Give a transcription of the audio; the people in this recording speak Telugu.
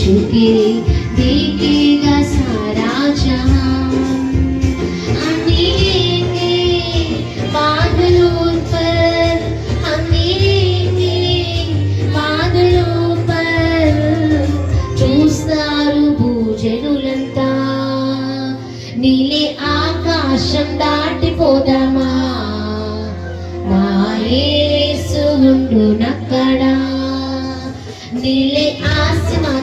चुके देखेगा सारा जहां। अंधेरे बादलों पर, अंधेरे बादलों पर చూస్తారు భూజనులంతా। నీలే ఆకాశం దాటిపోదామా, నా యేసు ఉండునక్కడ। నీలే ఆసమా